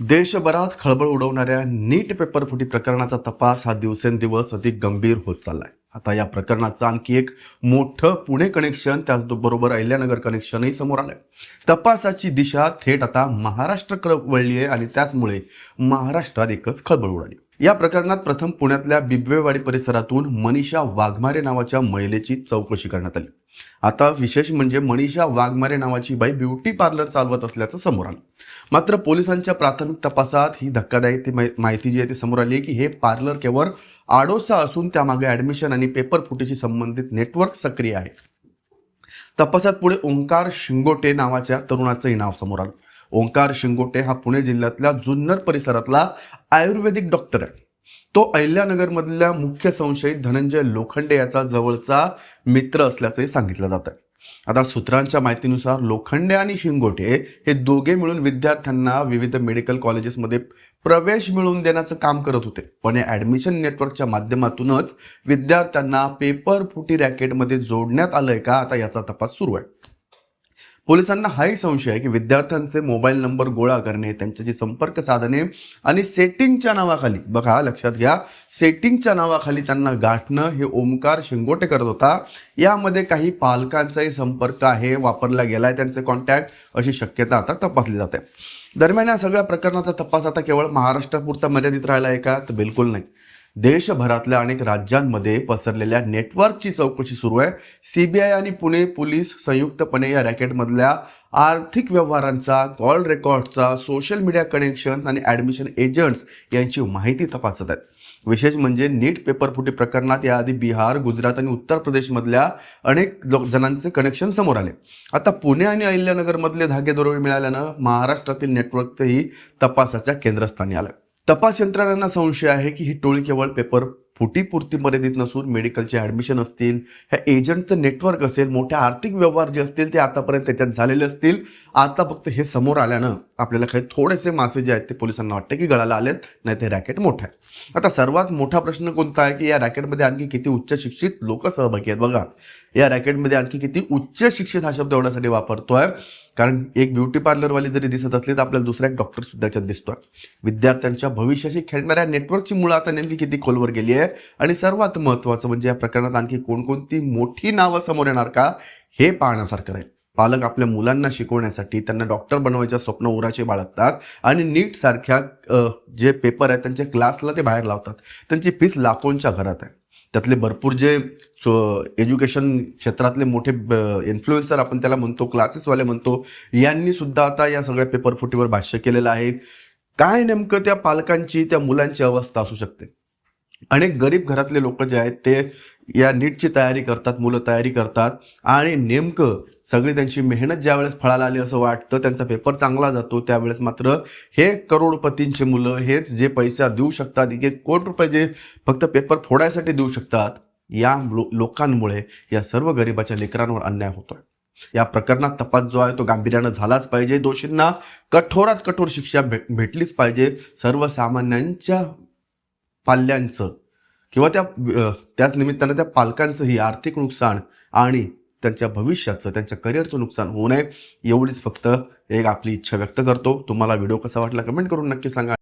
देशभरात खळबळ उडवणाऱ्या नीट पेपर फुटी प्रकरणाचा तपास हा दिवसेंदिवस अधिक गंभीर होत चाललाय. आता या प्रकरणाचं आणखी एक मोठं पुणे कनेक्शन, त्याचबरोबर अहिल्यानगर कनेक्शनही समोर आलंय. तपासाची दिशा थेट आता महाराष्ट्राकडे वळली आहे आणि त्याचमुळे महाराष्ट्रात एकच खळबळ उडाली. या प्रकरणात प्रथम पुण्यातल्या बिबवेवाडी परिसरातून मनीषा वाघमारे नावाच्या महिलेची चौकशी करण्यात आली. आता विशेष म्हणजे मनीषा वाघमारे नावाची बाई ब्युटी पार्लर चालवत असल्याचं समोर आलं. मात्र पोलिसांच्या प्राथमिक तपासात ही धक्कादायक माहिती जी आहे ती समोर आली की हे पार्लर केवळ आडोसा असून त्यामागे ऍडमिशन आणि पेपर फुटीशी संबंधित नेटवर्क सक्रिय आहे. तपासात पुढे ओंकार शिंगोटे नावाच्या तरुणाचंही नाव समोर आलं. ओंकार शिंगोटे हा पुणे जिल्ह्यातल्या जुन्नर परिसरातला आयुर्वेदिक डॉक्टर आहे. तो अहिल्यानगर मधल्या मुख्य संशयित धनंजय लोखंडे याचा जवळचा मित्र असल्याचंही सांगितलं जात आहे. आता सूत्रांच्या माहितीनुसार लोखंडे आणि शिंगोटे हे दोघे मिळून विद्यार्थ्यांना विविध मेडिकल कॉलेजेसमध्ये प्रवेश मिळवून देण्याचं काम करत होते. पण या ऍडमिशन नेटवर्कच्या माध्यमातूनच विद्यार्थ्यांना पेपर फुटी रॅकेटमध्ये जोडण्यात आलंय का, आता याचा तपास सुरू आहे. पोलिसांना हाही संशय आहे की विद्यार्थ्यांचे मोबाईल नंबर गोळा करणे, त्यांच्याशी संपर्क साधणे आणि सेटिंगच्या नावाखाली, बघा लक्षात घ्या, सेटिंगच्या नावाखाली त्यांना गाठणं हे ओमकार शिंगोटे करत होता. यामध्ये काही पालकांचाही संपर्क आहे, वापरला गेलाय त्यांचे कॉन्टॅक्ट, अशी शक्यता आता तपासली जाते. दरम्यान या सगळ्या प्रकरणाचा तपास आता केवळ महाराष्ट्रापुरता मर्यादित राहिला आहे का, तर बिलकुल नाही. देशभरातल्या अनेक राज्यांमध्ये पसरलेल्या नेटवर्कची चौकशी सुरू आहे. सीबीआय आणि पुणे पोलीस संयुक्तपणे या रॅकेटमधल्या आर्थिक व्यवहारांचा, कॉल रेकॉर्डचा, सोशल मीडिया कनेक्शन आणि ॲडमिशन एजंट्स यांची माहिती तपासत आहेत. विशेष म्हणजे नीट पेपर फुटी प्रकरणात याआधी बिहार, गुजरात आणि उत्तर प्रदेशमधल्या अनेक जणांचे कनेक्शन समोर आले. आता पुणे आणि अहिल्यानगरमधले धागेदोरे मिळाल्यानं महाराष्ट्रातील नेटवर्कचंही तपासाच्या केंद्रस्थानी आलं. तपास यंत्रणांना संशय आहे की ही टोळी केवळ पेपर फुटीपुरती मर्यादित नसून मेडिकलचे ॲडमिशन असतील, ह्या एजंटचं नेटवर्क असेल, मोठ्या आर्थिक व्यवहार जे असतील ते आतापर्यंत त्याच्यात झालेले असतील. आता फक्त हे समोर आल्यानं आपल्याला काही थोडेसे मासे जे आहेत ते पोलिसांना वाटतं की गळाला आलेत, नाही ते रॅकेट मोठं आहे. आता सर्वात मोठा प्रश्न कोणता आहे की या रॅकेटमध्ये आणखी किती उच्च शिक्षित लोक सहभागी आहेत. बघा, या रॅकेटमध्ये आणखी किती उच्च शिक्षित हा शब्द एवढ्यासाठी वापरतोय कारण एक ब्युटी पार्लरवाली जरी दिसत असली तर आपल्याला दुसरा एक डॉक्टर सुद्धा याच्यात दिसतोय. विद्यार्थ्यांच्या भविष्याशी खेळणाऱ्या नेटवर्कची मुळं आता नेमकी किती खोलवर गेली आहे आणि सर्वात महत्त्वाचं म्हणजे या प्रकरणात आणखी कोणकोणती मोठी नावं समोर येणार का, हे पाहण्यासारखं राहील. पालक आपल्या मुलांना शिकवण्यासाठी त्यांना डॉक्टर बनवायचं स्वप्न उराचे बाळगतात आणि नीट सारख्या जे पेपर आहेत त्यांच्या क्लासला ते बाहेर लावतात. त्यांची फीस लाखोंच्या घरात आहे. त्यातले भरपूर जे एज्युकेशन क्षेत्रातले मोठे इन्फ्लुएन्सर आपण त्याला म्हणतो, क्लासेसवाले म्हणतो, यांनी सुद्धा आता या सगळ्या पेपर फुटीवर भाष्य केलेलं आहे. काय नेमकं त्या पालकांची, त्या मुलांची अवस्था असू शकते. अनेक गरीब घरातले लोक जे आहेत ते या नीटची तयारी करतात, मुलं तयारी करतात आणि नेमकं सगळी त्यांची मेहनत ज्यावेळेस फळाला आली असं वाटतं, त्यांचा पेपर चांगला जातो, त्यावेळेस मात्र हे करोडपतींचे मुलं, हेच जे पैसा देऊ शकतात, 1 कोटी रुपये जे फक्त पेपर फोडायसाठी देऊ शकतात, या लोकांमुळे या सर्व गरिबाच्या लेकरांवर अन्याय होतोय. या प्रकरणात तपास जो आहे तो गांभीर्यानं झालाच पाहिजे. दोषींना कठोरात कठोर शिक्षा भेटलीच पाहिजे. सर्वसामान्यांच्या पाल्यांचं किंवा त्याच निमित्तानं त्या पालकांचंही आर्थिक नुकसान आणि त्यांच्या भविष्याचं, त्यांच्या करिअरचं नुकसान होऊ नये, एवढीच फक्त एक आपली इच्छा व्यक्त करतो. तुम्हाला व्हिडिओ कसा वाटला कमेंट करून नक्की सांगा.